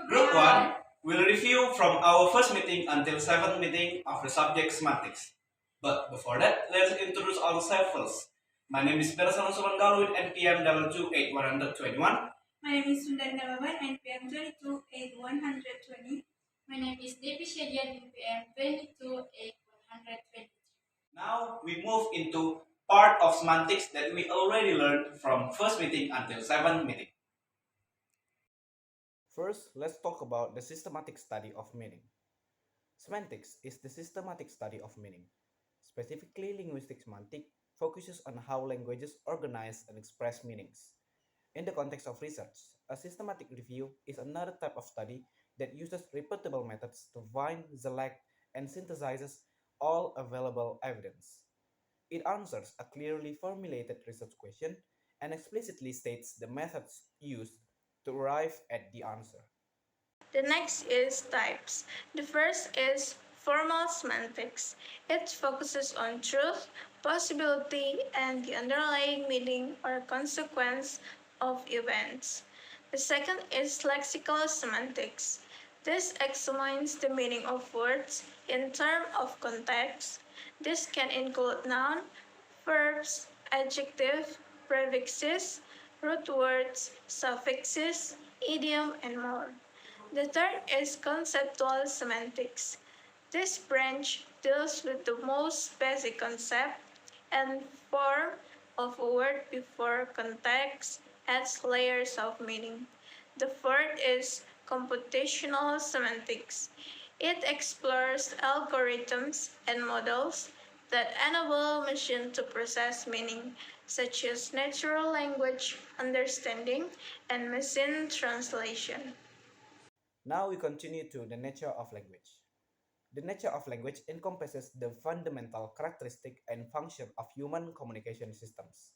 Group 1 will review from our first meeting until 7th meeting of the subject semantics. But before that, let's introduce ourselves first. My name is Bersama Sumangalu with NPM 228-121. My name is Sundan Navaban, NPM 228120. My name is Devi Shadian, NPM 228123. Now we move into part of semantics that we already learned from first meeting until 7th meeting. First, let's talk about the systematic study of meaning. Semantics is the systematic study of meaning. Specifically, linguistic semantics focuses on how languages organize and express meanings. In the context of research, a systematic review is another type of study that uses repeatable methods to find, select, and synthesizes all available evidence. It answers a clearly formulated research question and explicitly states the methods used to arrive at the answer. The next is types. The first is formal semantics. It focuses on truth, possibility, and the underlying meaning or consequence of events. The second is lexical semantics. This examines the meaning of words in terms of context. This can include noun, verbs, adjective, prefixes, root words, suffixes, idiom, and more. The third is conceptual semantics. This branch deals with the most basic concept and form of a word before context adds layers of meaning. The fourth is computational semantics. It explores algorithms and models that enable machine to process meaning, such as natural language understanding and machine translation. Now we continue to the nature of language. The nature of language encompasses the fundamental characteristic and function of human communication systems.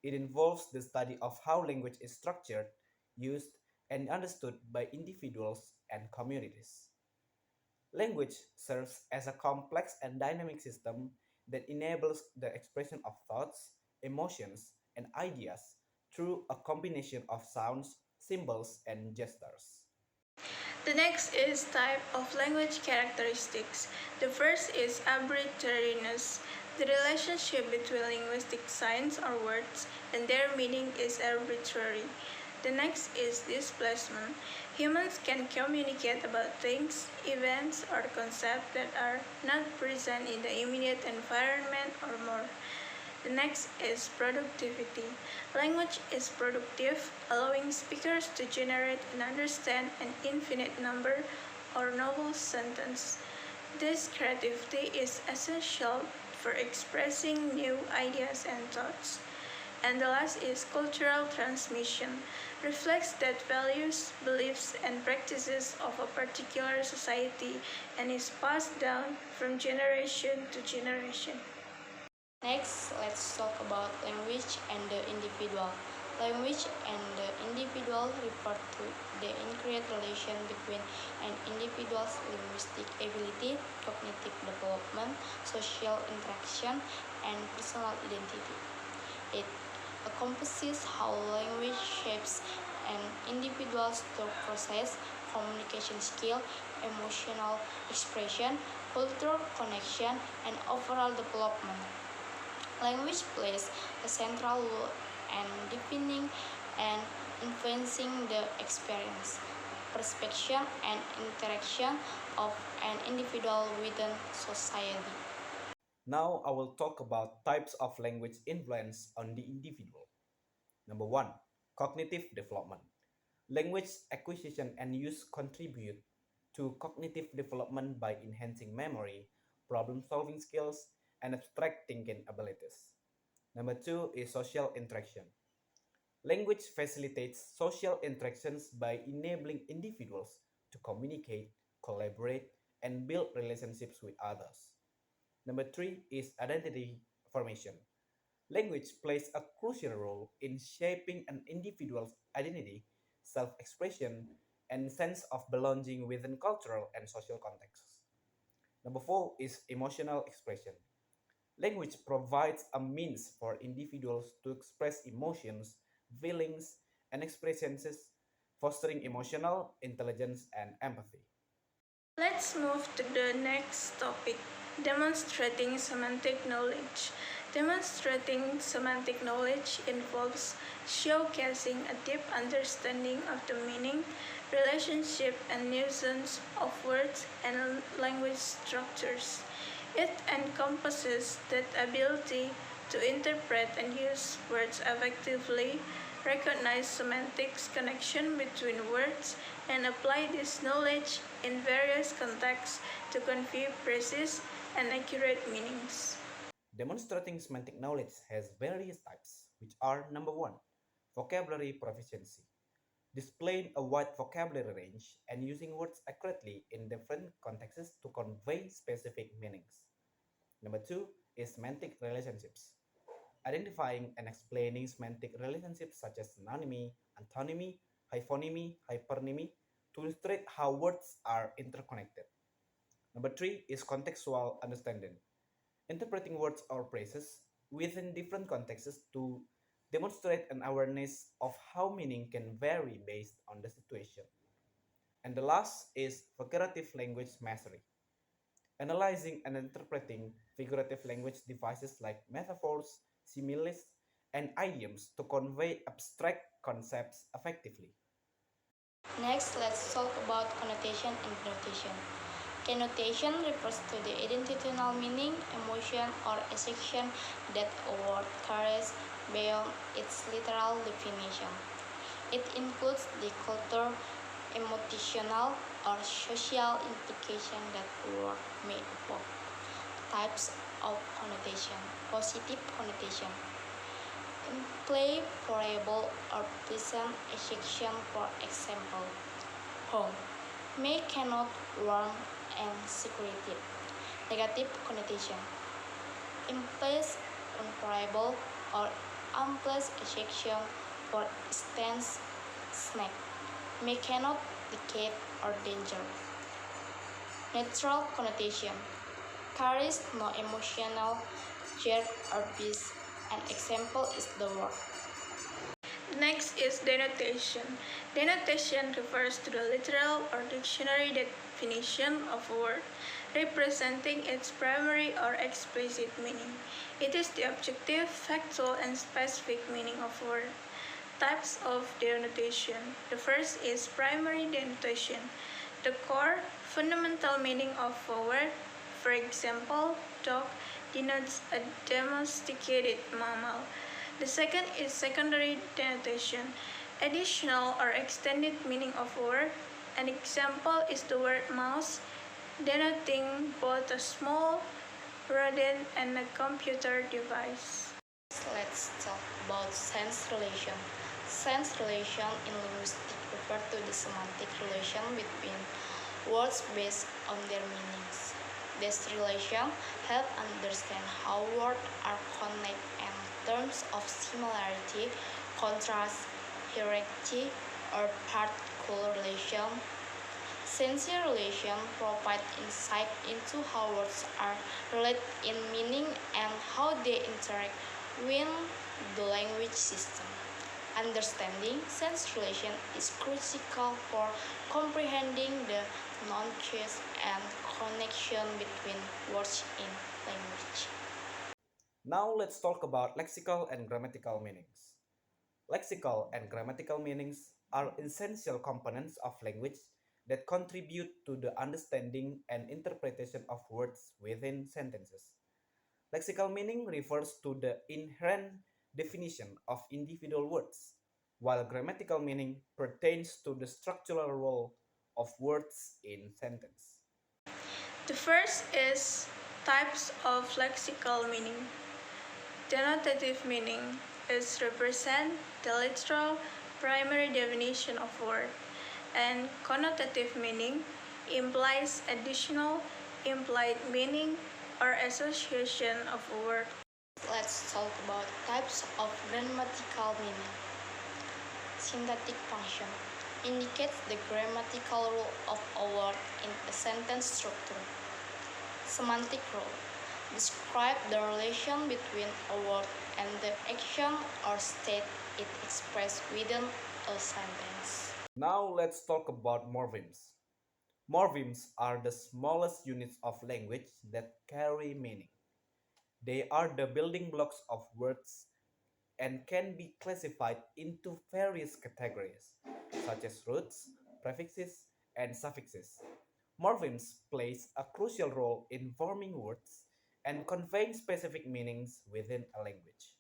It involves the study of how language is structured, used, and understood by individuals and communities. Language serves as a complex and dynamic system that enables the expression of thoughts, emotions, and ideas through a combination of sounds, symbols, and gestures. The next is type of language characteristics. The first is arbitrariness. The relationship between linguistic signs or words and their meaning is arbitrary. The next is displacement. Humans can communicate about things, events, or concepts that are not present in the immediate environment or more. The next is productivity. Language is productive, allowing speakers to generate and understand an infinite number or novel sentence. This creativity is essential for expressing new ideas and thoughts. And the last is cultural transmission. Reflects that values, beliefs, and practices of a particular society and is passed down from generation to generation. Next, let's talk about language and the individual. Language and the individual refer to the intricate relation between an individual's linguistic ability, cognitive development, social interaction, and personal identity. It encompasses how language shapes an individual's thought process, communication skill, emotional expression, cultural connection, and overall development. Language plays a central role in defining and influencing the experience, perception, and interaction of an individual within society. Now I will talk about types of language influence on the individual. Number one, cognitive development. Language acquisition and use contribute to cognitive development by enhancing memory, problem solving skills, and abstract thinking abilities. Number two is social interaction. Language facilitates social interactions by enabling individuals to communicate, collaborate, and build relationships with others. Number three is identity formation. Language plays a crucial role in shaping an individual's identity, self expression, and sense of belonging within cultural and social contexts. Number four is emotional expression. Language provides a means for individuals to express emotions, feelings, and experiences fostering emotional intelligence and empathy. Let's move to the next topic, demonstrating semantic knowledge. Demonstrating semantic knowledge involves showcasing a deep understanding of the meaning, relationship, and nuisance of words and language structures. It encompasses that ability to interpret and use words effectively, recognize semantics connection between words, and apply this knowledge in various contexts to convey precise and accurate meanings. Demonstrating semantic knowledge has various types, which are number one, vocabulary proficiency, displaying a wide vocabulary range and using words accurately in different contexts to convey specific meanings. Number two is semantic relationships, identifying and explaining semantic relationships such as synonymy, antonymy, hyphonymy, hypernymy to illustrate how words are interconnected. Number three is contextual understanding, interpreting words or phrases within different contexts to demonstrate an awareness of how meaning can vary based on the situation. And the last is figurative language mastery, analyzing and interpreting figurative language devices like metaphors, similes, and idioms to convey abstract concepts effectively. Next, let's talk about connotation and denotation. Connotation refers to the identitional meaning, emotion, or assertion that a word carries beyond its literal definition. It includes the cultural, emotional, or social implication that a word may evoke. Types of connotation. Positive connotation. Imply variable or pleasant assertion, for example, home may cannot warm and security. Negative connotation implies unvariable or unpleasant assertion, for instance, snack may cannot decay or danger. Neutral connotation carries no emotional jar or peace. An example is the word. Next is denotation. Denotation refers to the literal or dictionary definition of a word, representing its primary or explicit meaning. It is the objective, factual, and specific meaning of a word. Types of denotation. The first is primary denotation. The core, fundamental meaning of a word, for example, dog, denotes a domesticated mammal. The second is secondary denotation, additional or extended meaning of a word. An example is the word mouse, denoting both a small rodent and a computer device. Let's talk about sense relation. Sense relation in linguistics refer to the semantic relation between words based on their meanings. This relation help understand how words are connected in terms of similarity, contrast, hierarchy, or particularity. Sense relation provide insight into how words are related in meaning and how they interact with the language system. Understanding sense relation is crucial for comprehending the nuances and connection between words in language. Now let's talk about lexical and grammatical meanings. Lexical and grammatical meanings are essential components of language that contribute to the understanding and interpretation of words within sentences. Lexical meaning refers to the inherent definition of individual words, while grammatical meaning pertains to the structural role of words in sentence. The first is types of lexical meaning. Denotative meaning is represent the literal primary definition of word, and connotative meaning implies additional implied meaning or association of a word. Let's talk about types of grammatical meaning. Syntactic function indicates the grammatical role of a word in a sentence structure. Semantic role describe the relation between a word and the action or state it expresses within a sentence. Now let's talk about morphemes. Morphemes are the smallest units of language that carry meaning. They are the building blocks of words and can be classified into various categories, such as roots, prefixes, and suffixes. Morphemes plays a crucial role in forming words and conveying specific meanings within a language.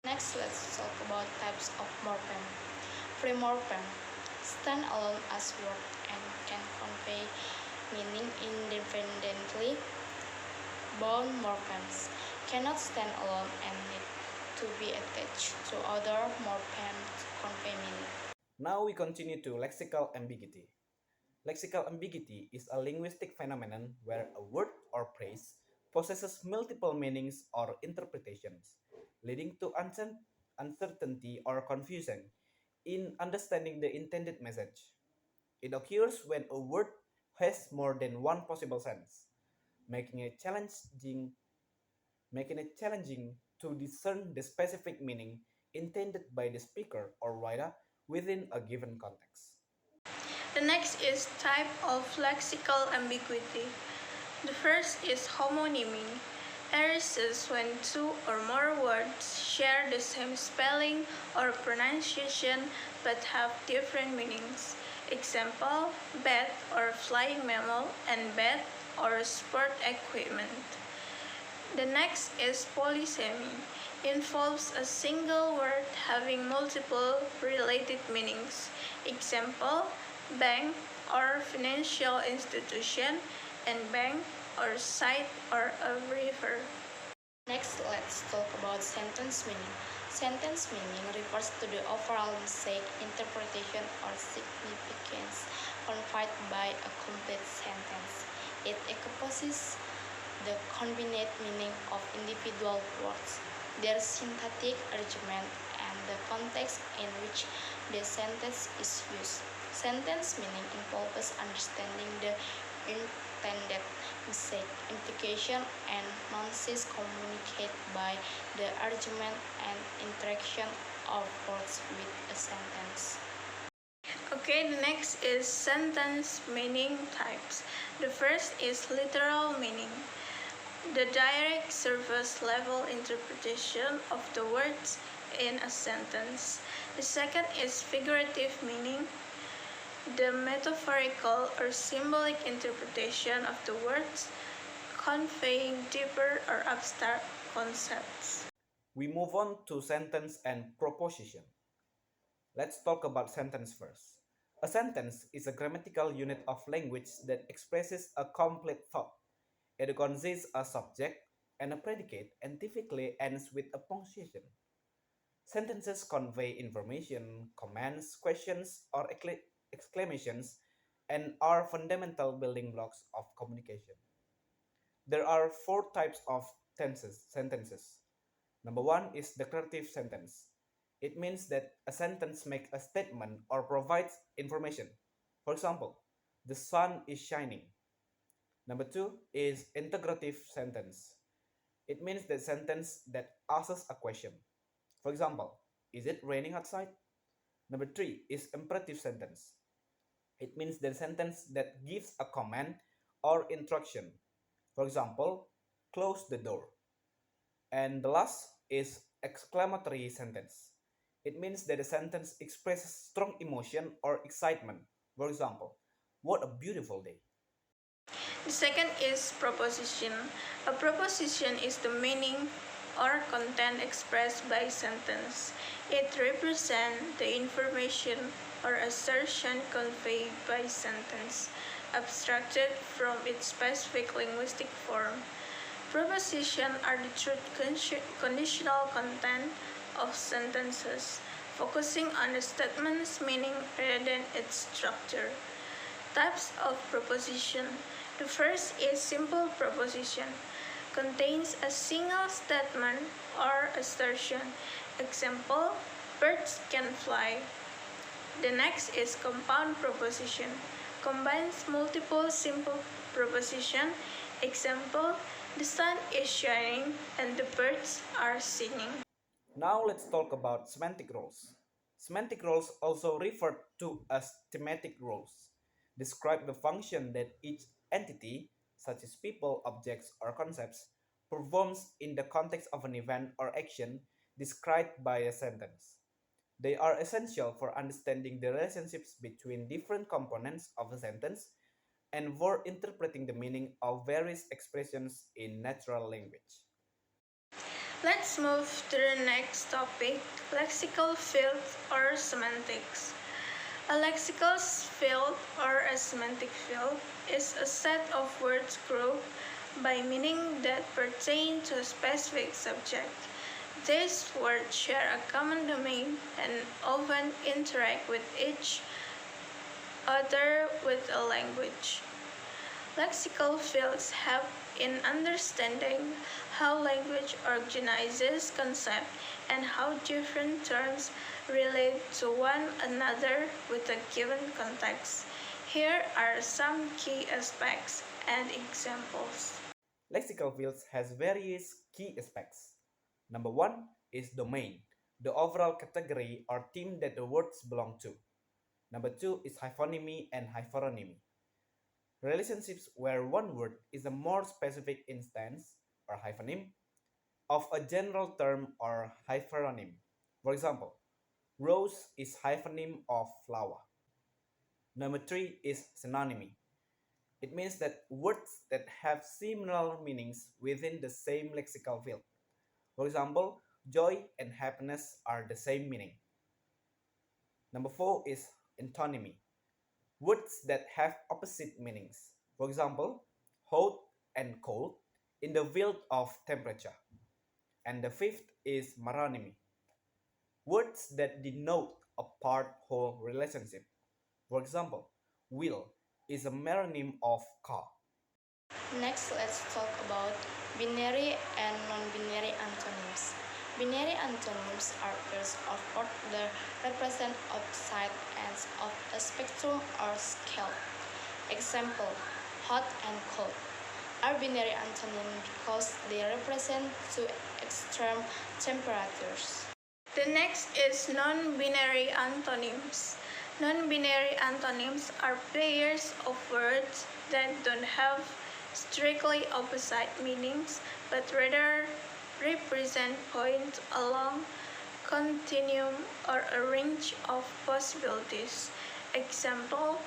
Next, let's talk about types of morpheme. Free morpheme stand alone as word and can convey meaning independently. Bound morphemes cannot stand alone and need to be attached to other morphemes to convey meaning. Now we continue to lexical ambiguity. Lexical ambiguity is a linguistic phenomenon where a word or phrase possesses multiple meanings or interpretations, leading to uncertainty or confusion in understanding the intended message. It occurs when a word has more than one possible sense, making it challenging, making it challenging to discern the specific meaning intended by the speaker or writer within a given context. The next is type of lexical ambiguity. The first is homonymy. Arises when two or more words share the same spelling or pronunciation but have different meanings. Example, bat or flying mammal and bat or sport equipment. The next is polysemy. Involves a single word having multiple related meanings. Example, bank or financial institution and bank or site or a river. Next, let's talk about sentence meaning. Sentence meaning refers to the overall message, interpretation, or significance conveyed by a complete sentence. It encompasses the combined meaning of individual words, their syntactic arrangement, and the context in which the sentence is used. Sentence meaning involves understanding the intended message, implication, and nonsense communicated by the arrangement and interaction of words with a sentence. Okay, the next is sentence meaning types. The first is literal meaning. The direct surface level interpretation of the words in a sentence. The second is figurative meaning. The metaphorical or symbolic interpretation of the words conveying deeper or abstract concepts. We move on to sentence and proposition. Let's talk about sentence first. A sentence is a grammatical unit of language that expresses a complete thought. It consists a subject and a predicate and typically ends with a punctuation. Sentences convey information, commands, questions, or exclamations and are fundamental building blocks of communication. There are four types of sentences. Number one is declarative sentence. It means that a sentence makes a statement or provides information. For example, the sun is shining. Number two is integrative sentence. It means the sentence that asks a question. For example, is it raining outside? Number three is imperative sentence. It means the sentence that gives a command or instruction. For example, close the door. And the last is exclamatory sentence. It means that the sentence expresses strong emotion or excitement. For example, what a beautiful day. The second is proposition. A proposition is the meaning or content expressed by sentence. It represents the information or assertion conveyed by sentence, abstracted from its specific linguistic form. Propositions are the truth conditional content of sentences, focusing on the statement's meaning rather than its structure. Types of proposition. The first is simple proposition. Contains a single statement or assertion. Example, birds can fly. The next is compound proposition. Combines multiple simple proposition. Example, the sun is shining and the birds are singing. Now let's talk about semantic roles. Semantic roles, also referred to as thematic roles, describe the function that each entity, such as people, objects, or concepts, performs in the context of an event or action described by a sentence. They are essential for understanding the relationships between different components of a sentence and for interpreting the meaning of various expressions in natural language. Let's move to the next topic, lexical field or semantics. A lexical field or a semantic field is a set of words grouped by meaning that pertain to a specific subject. These words share a common domain and often interact with each other with a language. Lexical fields help in understanding how language organizes concepts and how different terms relate to one another with a given context. Here are some key aspects and examples. Lexical fields has various key aspects. Number one is domain, the overall category or theme that the words belong to. Number two is hyphonymy and hyperonymy, relationships where one word is a more specific instance or hyphonym of a general term or hyperonym. For example, rose is hyphonym of flower. Number three is synonymy. It means that words that have similar meanings within the same lexical field. For example, joy and happiness are the same meaning. Number four is antonymy. Words that have opposite meanings. For example, hot and cold in the field of temperature. And the fifth is meronymy. Words that denote a part-whole relationship. For example, wheel is a meronym of car. Next, let's talk about binary and non-binary antonyms. Binary antonyms are pairs of words that represent opposite ends of a spectrum or scale. Example, hot and cold are binary antonyms because they represent two extreme temperatures. The next is non-binary antonyms. Non-binary antonyms are pairs of words that don't have strictly opposite meanings, but rather represent points along continuum or a range of possibilities. Example,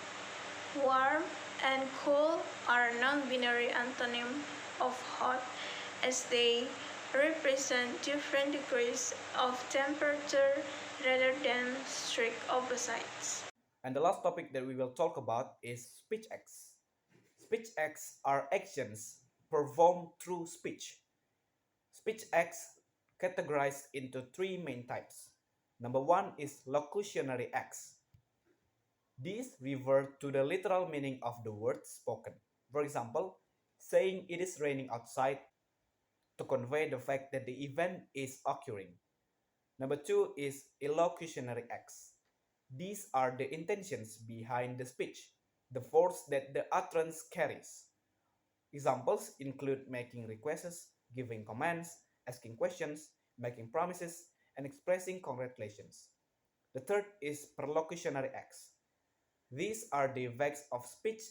warm and cool are non-binary antonym of hot as they represent different degrees of temperature rather than strict opposites. And the last topic that we will talk about is speech acts. Speech acts are actions performed through speech. Speech acts categorized into three main types. Number one is locutionary acts. These revert to the literal meaning of the words spoken. For example, saying it is raining outside to convey the fact that the event is occurring. Number two is illocutionary acts. These are the intentions behind the speech, the force that the utterance carries. Examples include making requests, giving commands, asking questions, making promises, and expressing congratulations. The third is perlocutionary acts. These are the effects of speech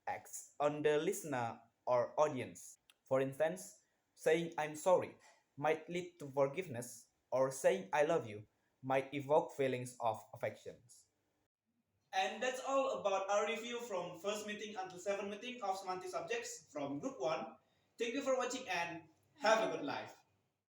acts on the listener or audience. For instance, saying I'm sorry might lead to forgiveness, or saying I love you might evoke feelings of affections. And that's all about our review from first meeting until seventh meeting of semantic subjects from group 1. Thank you for watching and have a good life.